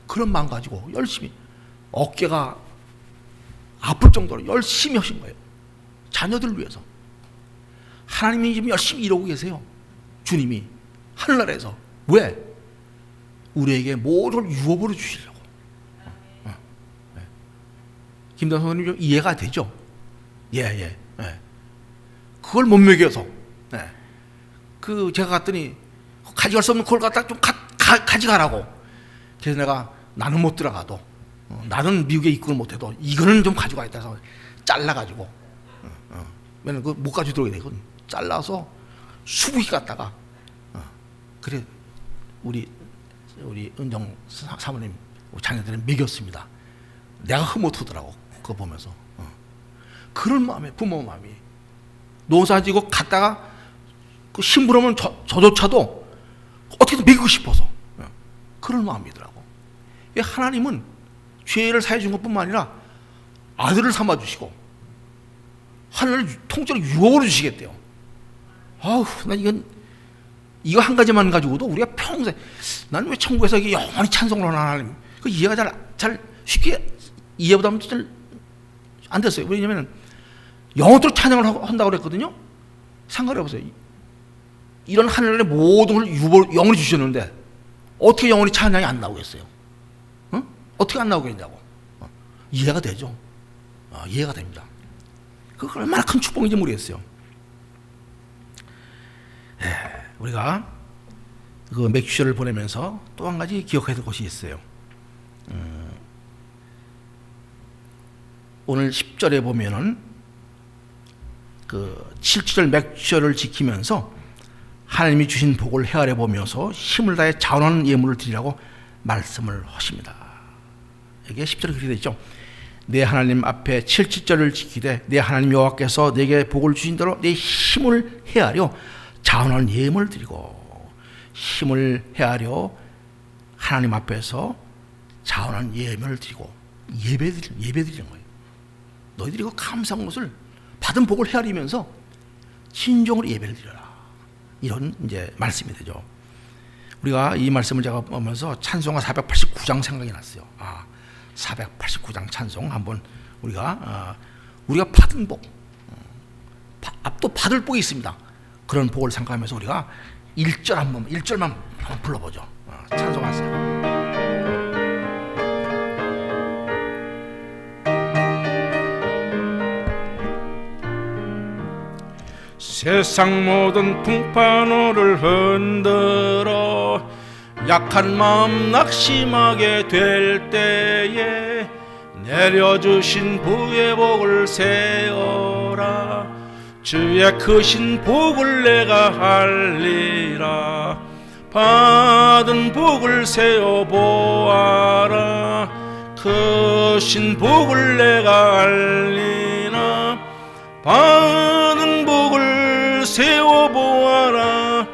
그런 마음 가지고 열심히 어깨가 아플 정도로 열심히 하신 거예요. 자녀들을 위해서. 하나님이 지금 열심히 이러고 계세요. 주님이 하늘나라에서. 왜? 우리에게 모든 걸 유업으로 주시려고. 김대현 선생님 좀 이해가 되죠? 예. 그걸 못 먹여서. 제가 갔더니 가져갈 수 없는 그걸 갖다 좀 가져가라고. 그래서 내가 나는 못 들어가도 나는 미국에 입국을 못해도 이거는 좀 가져가겠다 해서 잘라가지고 왜냐면 그거 못 가져들어야 되거든. 잘라서 수북이 갖다가 그래 우리 은정 사모님 자녀들은 먹였습니다. 내가 흐뭇하더라고 그거 보면서. 그런 마음에 부모 마음이 농사지고 갔다가 그 심부름은 저조차도 어떻게든 먹이고 싶어서 그런 마음이더라고. 하나님은 죄를 사해 준 것뿐만 아니라 아들을 삼아 주시고 하늘을 통째로 유업으로 주시겠대요. 아우, 난 이거 한 가지만 가지고도 우리가 평생 난 왜 천국에서 이게 영원히 찬송을 하나 하나님 그 이해가 잘 쉽게 이해보다 잘 안 됐어요. 왜냐면 영원토록 찬양을 한다고 그랬거든요. 생각을 해보세요. 이런 하늘의 모든 걸 영원히 주셨는데 어떻게 영원히 찬양이 안 나오겠어요? 어떻게 안 나오겠냐고. 이해가 되죠? 이해가 됩니다. 그거 얼마나 큰 축복인지 모르겠어요. 우리가 그 맥주를 보내면서 또 한 가지 기억해야 될 것이 있어요. 오늘 10절에 보면은 그 7절 맥주를 지키면서 하나님이 주신 복을 헤아려 보면서 힘을 다해 자원하는 예물을 드리라고 말씀을 하십니다. 여기에 10절에 그렇게 되어 있죠. 내 하나님 앞에 7절을 지키되 내 하나님 여호와께서 내게 복을 주신 대로 내 힘을 헤아려 자원하는 예물을 드리고 힘을 헤아려 하나님 앞에서 자원하는 예물을 드리고 예배 드리는 거예요. 너희들이 그 감사한 것을 받은 복을 헤아리면서 진정으로 예배를 드려라. 이런 이제 말씀이 되죠. 우리가 이 말씀을 제가 보면서 찬송가 489장 생각이 났어요. 489장 찬송 한번 우리가 받은 복, 또 받을 복이 있습니다. 그런 복을 생각하면서 우리가 1절만 한번 불러보죠. 찬송하세요. 세상 모든 풍파노를 흔들어 약한 마음 낙심하게 될 때에 내려주신 부의 복을 세어라. 주의 크신 복을 내가 알리라. 받은 복을 세어보아라. 크신 복을 내가 알리나 받은 복을 세워보아라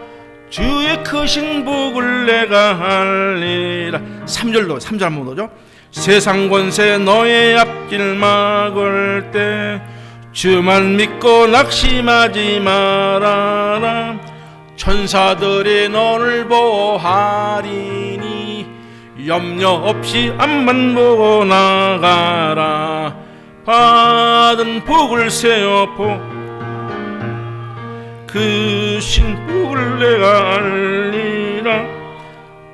주의 크신 복을 내가 알리라. 3절 한번 보죠. 세상 권세 너의 앞길 막을 때 주만 믿고 낙심하지 말아라. 천사들이 너를 보호하리니 염려 없이 앞만 보고 나가라. 받은 복을 세워보 크신 복을 내가 알리라.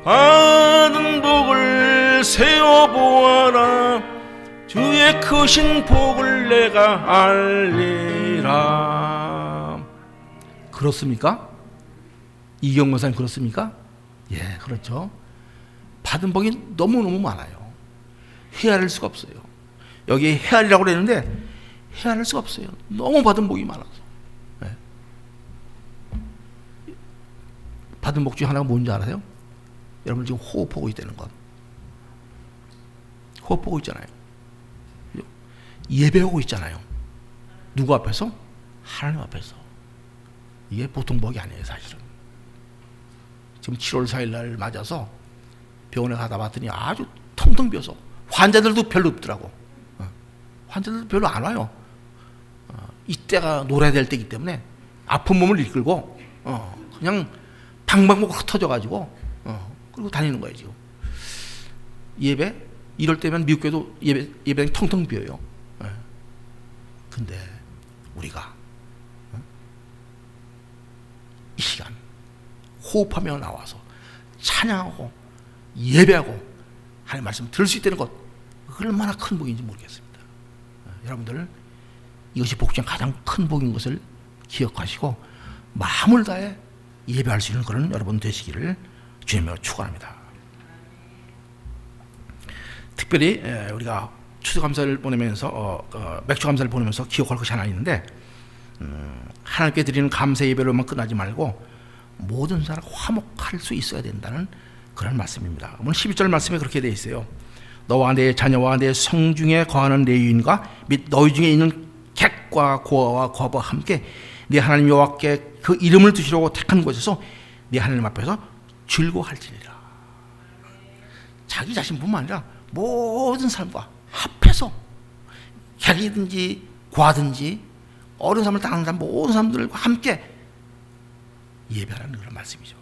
받은 복을 세워보아라 주의 크신 복을 내가 알리라. 그렇습니까? 이경원 목사님 그렇습니까? 예, 그렇죠. 받은 복이 너무너무 많아요. 헤아릴 수가 없어요. 여기 헤아리라고 그랬는데 헤아릴 수가 없어요. 너무 받은 복이 많아서. 예. 받은 복 중에 하나가 뭔지 알아요? 여러분 지금 호흡하고 있다는 것. 호흡하고 있잖아요. 예배하고 있잖아요. 누구 앞에서? 하나님 앞에서. 이게 보통 복이 아니에요, 사실은. 지금 7월 4일 날 맞아서 병원에 가다 봤더니 아주 텅텅 비어서 환자들도 별로 없더라고. 환자들도 별로 안 와요. 이때가 놀아야 될 때이기 때문에 아픈 몸을 이끌고 그냥 방방곡 흩어져가지고 그리고 다니는 거예요 지금. 예배 이럴 때면 미국 교회도 예배당이 텅텅 비어요. 근데 우리가 이 시간 호흡하며 나와서 찬양하고 예배하고 하나님 말씀 들을 수 있다는 것, 얼마나 큰 복인지 모르겠습니다. 여러분들 이것이 복 중에 가장 큰 복인 것을 기억하시고 마음을 다해 예배할 수 있는 그런 여러분 되시기를 주님으로 축원합니다. 특별히 우리가 추수감사를 보내면서 맥주감사를 보내면서 기억할 것이 하나 있는데, 하나님께 드리는 감사 예배로만 끝나지 말고 모든 사람 화목할 수 있어야 된다는 그런 말씀입니다. 오늘 12절 말씀에 그렇게 되어 있어요. 너와 내 자녀와 내 성중에 거하는 내 유인과 및 너희 중에 있는 객과 고아와 과부와 함께 네 하나님 여호와께 그 이름을 두시려고 택한 곳에서 네 하나님 앞에서 즐거워할지니라. 자기 자신뿐만 아니라 모든 사람과 합해서 객이든지 고아든지 어려운 삶을 당하는 사람 모든 사람들과 함께 예배하라는 그런 말씀이죠.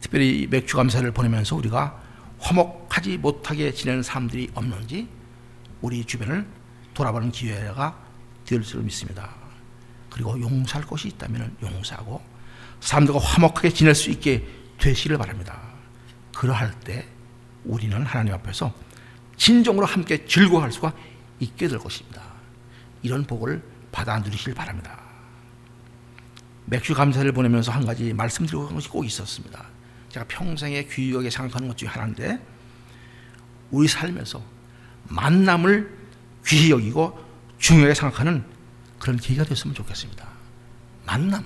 특별히 맥주 감사를 보내면서 우리가 화목하지 못하게 지내는 사람들이 없는지 우리 주변을 돌아보는 기회가 될 줄 믿습니다. 그리고 용서할 것이 있다면 용서하고 사람들과 화목하게 지낼 수 있게 되시기를 바랍니다. 그러할 때 우리는 하나님 앞에서 진정으로 함께 즐거워할 수가 있게 될 것입니다. 이런 복을 받아 누리시길 바랍니다. 맥주 감사를 보내면서 한 가지 말씀드리고 한 것이 꼭 있었습니다. 제가 평생에 귀하게 생각하는 것 중에 하나인데, 우리 삶에서 만남을 귀히 여기고 중요하게 생각하는 그런 계기가 됐으면 좋겠습니다. 만남.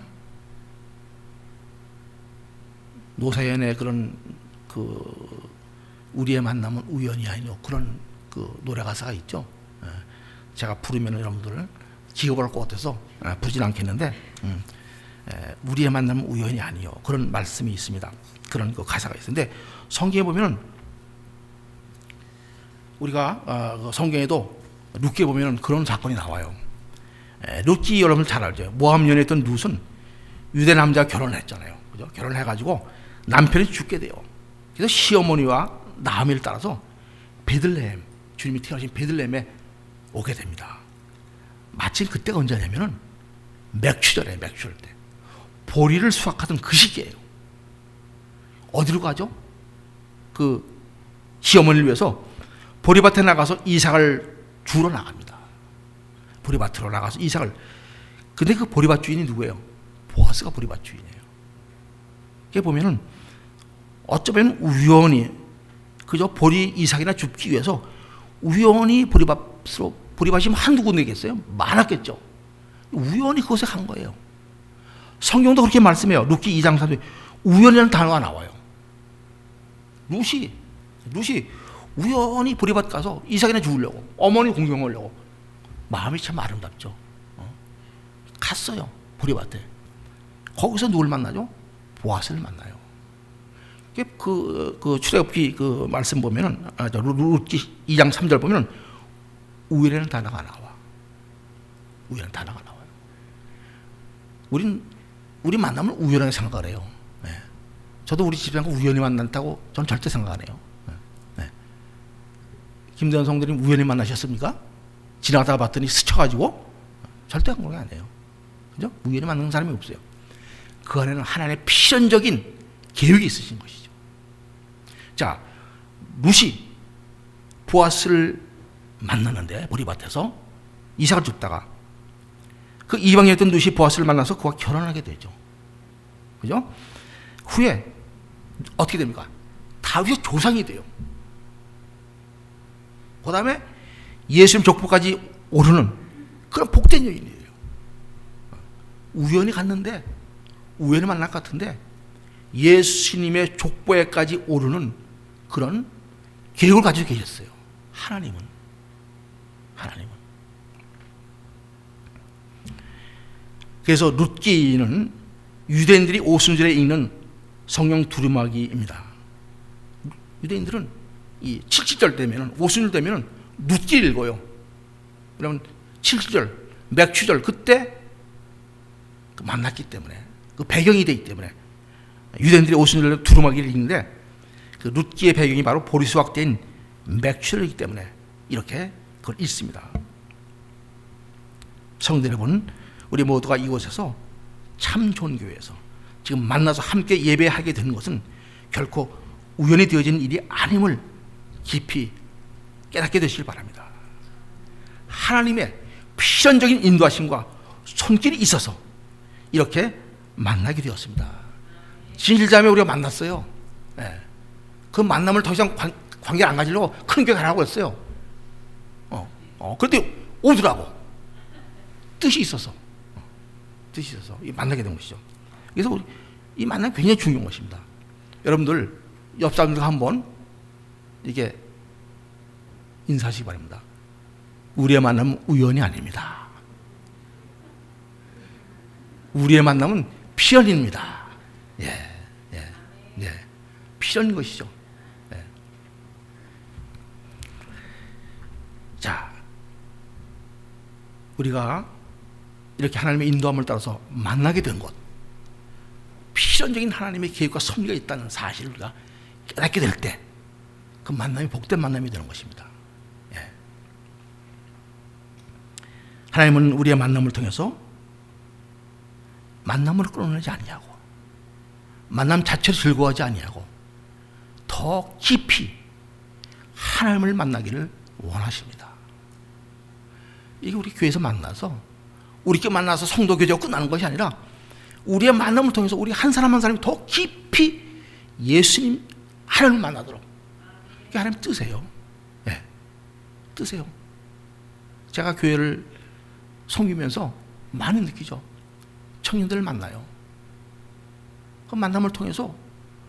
노사연의 그런 우리의 만남은 우연이 아니요, 그런 노래 가사가 있죠. 제가 부르면 여러분들 기겁할 것 같아서 부르진 않겠는데, 우리의 만남은 우연이 아니요, 그런 말씀이 있습니다. 그런 가사가 있는데, 성경에 보면 우리가 성경에도 룻기에 보면 그런 사건이 나와요. 룻기 여러분 잘 알죠. 모함 연애했던 룻은 유대 남자와 결혼했잖아요. 그죠? 결혼해가지고 남편이 죽게 돼요. 그래서 시어머니와 나아미를 따라서 베들레헴, 주님이 태어나신 베들레헴에 오게 됩니다. 마침 그때가 언제냐면은 맥추절이에요. 맥추절 때 보리를 수확하던 그 시기예요. 어디로 가죠? 그 시어머니를 위해서 보리밭에 나가서 이삭을 주러 나갑니다. 보리밭으로 나가서 이삭을. 근데 그 보리밭 주인이 누구예요? 보아스가 보리밭 주인이에요. 이게 보면은 어쩌면 우연히 그저 보리 이삭이나 줍기 위해서 우연히 보리밭이 한두 군데겠어요? 많았겠죠. 우연히 그것에 간 거예요. 성경도 그렇게 말씀해요. 룻기 2장 3절에 우연이라는 단어가 나와요. 룻이 우연히 보리밭 가서 이삭이나 죽으려고, 어머니 공경하려고. 마음이 참 아름답죠. 갔어요, 보리밭에. 거기서 누굴 만나죠? 보아스를 만나요. 출애굽기 그 말씀 보면은, 룻기 2장 3절 보면은 우연이라는 단어가 나와. 우연한 단어가 나와요. 우리 만남을 우연하게 생각을 해요. 네. 저도 우리 집사람과 우연히 만났다고 저는 절대 생각 안 해요. 네. 김대현 성도님 우연히 만나셨습니까? 지나가다가 봤더니 스쳐가지고? 절대 그런 거 아니에요. 그죠? 우연히 만나는 사람이 없어요. 그 안에는 하나님의 필연적인 계획이 있으신 것이죠. 자, 룻이 보아스를 만났는데, 보리밭에서 이삭을 줍다가 그 이방인이었던 룻이 보아스를 만나서 그와 결혼하게 되죠. 그죠? 후에 어떻게 됩니까? 다윗의 조상이 돼요. 그 다음에 예수님 족보까지 오르는 그런 복된 여인이에요. 우연히 갔는데, 우연히 만날 것 같은데 예수님의 족보에까지 오르는 그런 계획을 가지고 계셨어요. 하나님은. 그래서 룻기는 유대인들이 오순절에 읽는 성령 두루마기입니다. 유대인들은 이 77절 되면은, 오순절 되면은 룻기를 읽어요. 그러면 77절, 맥추절, 그때 만났기 때문에, 그 배경이 되기 때문에 유대인들이 오순절에 두루마기를 읽는데, 그 룻기의 배경이 바로 보리수확된 맥추절이기 때문에 이렇게 그걸 읽습니다. 성도 여러분, 우리 모두가 이곳에서 참 좋은 교회에서 지금 만나서 함께 예배하게 되는 것은 결코 우연히 되어진 일이 아님을 깊이 깨닫게 되시길 바랍니다. 하나님의 필연적인 인도하심과 손길이 있어서 이렇게 만나게 되었습니다. 진실자매 우리가 만났어요. 네. 그 만남을 더 이상 관계를 안 가지려고 큰 교회 가라고 했어요. 그런데 오더라고. 뜻이 있어서 만나게 된 것이죠. 그래서 이 만남 굉장히 중요한 것입니다. 여러분들 옆 사람들과 한번 이게 인사하시기 바랍니다. 우리의 만남은 우연이 아닙니다. 우리의 만남은 필연입니다. 필연인 것이죠. 자, 우리가 이렇게 하나님의 인도함을 따라서 만나게 된 것, 필연적인 하나님의 계획과 섭리가 있다는 사실을 우리가 깨닫게 될 때 그 만남이 복된 만남이 되는 것입니다. 하나님은 우리의 만남을 통해서 만남을 끊어내지 아니하고, 만남 자체를 즐거워하지 아니하고 더 깊이 하나님을 만나기를 원하십니다. 이게 우리 교회에서 만나서, 우리끼리 만나서 성도 교제가 끝나는 것이 아니라 우리의 만남을 통해서 우리 한 사람 한 사람이 더 깊이 예수님, 하나님을 만나도록, 이게 하나님 뜻이에요. 뜻이에요. 제가 교회를 섬기면서 많이 느끼죠. 청년들을 만나요. 그 만남을 통해서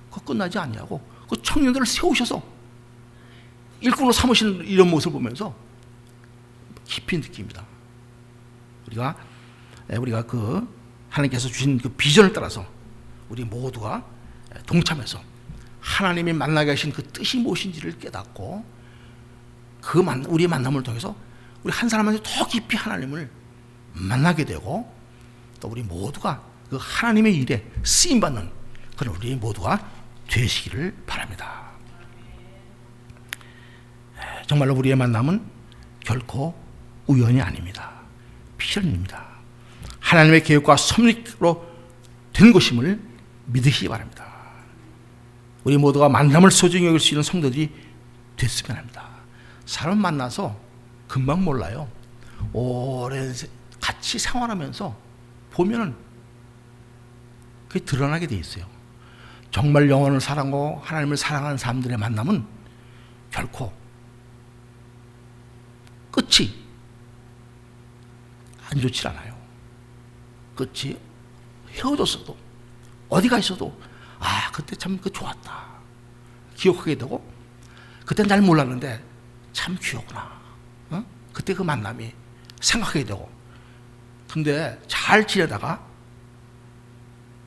그거 끝나지 않냐고, 그 청년들을 세우셔서 일꾼으로 삼으시는 이런 모습을 보면서 깊이 느낍니다. 우리가 그 하나님께서 주신 그 비전을 따라서 우리 모두가 동참해서 하나님이 만나게 하신 그 뜻이 무엇인지를 깨닫고, 우리의 만남을 통해서 우리 한 사람한테 더 깊이 하나님을 만나게 되고, 또 우리 모두가 그 하나님의 일에 쓰임받는 그런 우리 모두가 되시기를 바랍니다. 정말로 우리의 만남은 결코 우연이 아닙니다. 필연입니다. 하나님의 계획과 섭리로 된 것임을 믿으시기 바랍니다. 우리 모두가 만남을 소중히 여길 수 있는 성도들이 됐으면 합니다. 사람 만나서 금방 몰라요. 오랜 같이 생활하면서 보면은 그게 드러나게 돼 있어요. 정말 영혼을 사랑하고 하나님을 사랑하는 사람들의 만남은 결코 끝이 안 좋지 않아요. 끝이 헤어졌어도, 어디 가 있어도, 그때 참 좋았다 기억하게 되고, 그때는 잘 몰랐는데 참 귀여구나. 어? 그때 그 만남이 생각하게 되고. 근데 잘 지내다가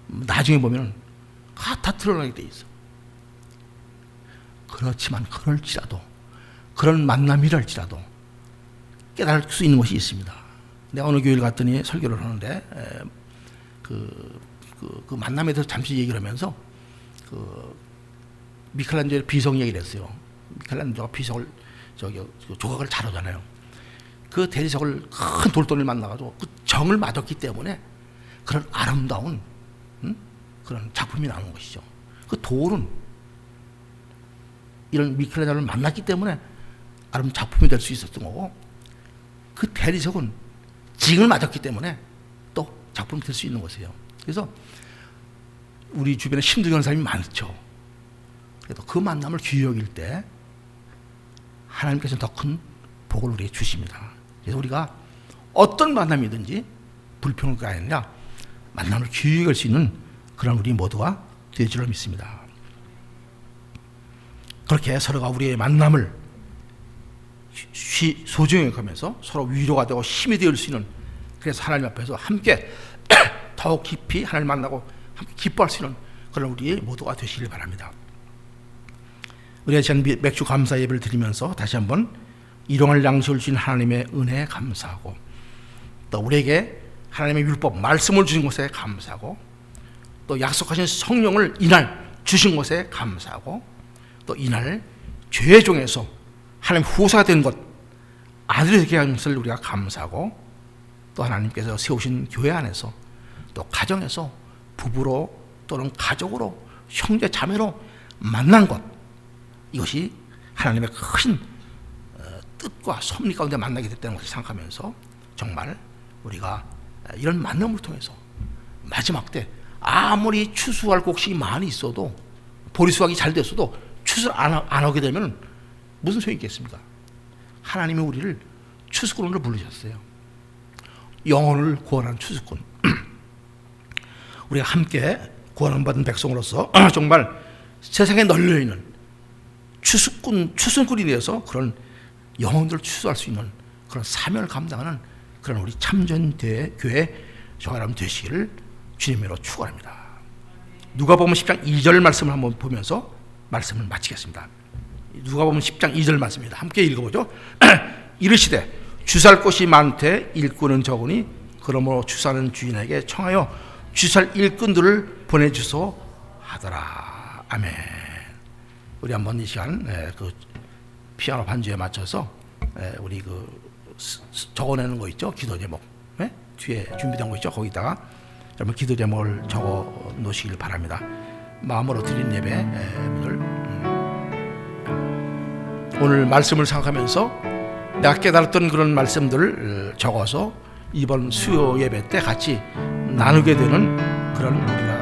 나중에 보면 다 드러나게 돼 있어. 그렇지만 그럴지라도, 그런 만남이랄지라도 깨달을 수 있는 것이 있습니다. 내가 어느 교회를 갔더니 설교를 하는데 그 만남에 대해서 잠시 얘기를 하면서 미켈란젤로 비석 얘기를 했어요. 미켈란젤로가 비석을 조각을 잘하잖아요. 그 대리석을 큰 돌덩이를 만나가지고 그 정을 맞았기 때문에 그런 아름다운 그런 작품이 나오는 것이죠. 그 돌은 이런 미켈란젤로를 만났기 때문에 아름다운 작품이 될 수 있었던 거고, 그 대리석은 징을 맞았기 때문에 또 작품이 될 수 있는 것이에요. 그래서 우리 주변에 힘들게 하는 사람이 많죠. 그래도 그 만남을 귀히 여길 때 하나님께서는 더 큰 복을 우리에게 주십니다. 그래서 우리가 어떤 만남이든지 불평할 게 아니라 만남을 귀히 여길 수 있는 그런 우리 모두가 될 줄을 믿습니다. 그렇게 서로가 우리의 만남을 소중히 여기면서 서로 위로가 되고 힘이 되어 수 있는, 그래서 하나님 앞에서 함께 더욱 깊이 하나님 만나고 함께 기뻐할 수 있는 그런 우리 모두가 되시길 바랍니다. 우리가 지난 맥주 감사 예배를 드리면서 다시 한번 일용할 양식을 주신 하나님의 은혜에 감사하고, 또 우리에게 하나님의 율법 말씀을 주신 것에 감사하고, 또 약속하신 성령을 이날 주신 것에 감사하고, 또 이날 죄 중에서 하나님 후사가 된 것, 아들이 되게 하신 것을 우리가 감사하고, 또 하나님께서 세우신 교회 안에서 또 가정에서 부부로 또는 가족으로 형제 자매로 만난 것, 이것이 하나님의 큰 뜻과 섭리 가운데 만나게 됐다는 것을 생각하면서 정말 우리가 이런 만남을 통해서 마지막 때 아무리 추수할 곳이 많이 있어도, 보리수확이 잘 됐어도 추수를 안 하게 되면 무슨 소용이 있겠습니까? 하나님이 우리를 추수꾼으로 부르셨어요. 영혼을 구원하는 추수꾼. 우리가 함께 구원받은 백성으로서 정말 세상에 널려있는 추수꾼이 되어서 그런 영혼들을 추수할 수 있는 그런 사명을 감당하는 그런 우리 참전교회 저와 여러분 되시기를 주님으로 축원합니다. 누가복음 10장 2절 말씀을 한번 보면서 말씀을 마치겠습니다. 누가복음 10장 2절 말씀입니다. 함께 읽어보죠. 이르시되 주살 곳이 많되 일꾼은 적으니 그러므로 주사는 주인에게 청하여 주살 일꾼들을 보내주소 하더라. 아멘. 우리 한번 이 시간 그 피아노 반주에 맞춰서 우리 그 적어내는 거 있죠? 기도 제목 뒤에 준비된 거 있죠? 거기다가 여러분 기도 제목을 적어 놓으시길 바랍니다. 마음으로 드린 예배들 오늘 말씀을 생각하면서 내가 깨달았던 그런 말씀들을 적어서 이번 수요 예배 때 같이 나누게 되는 그런 우리가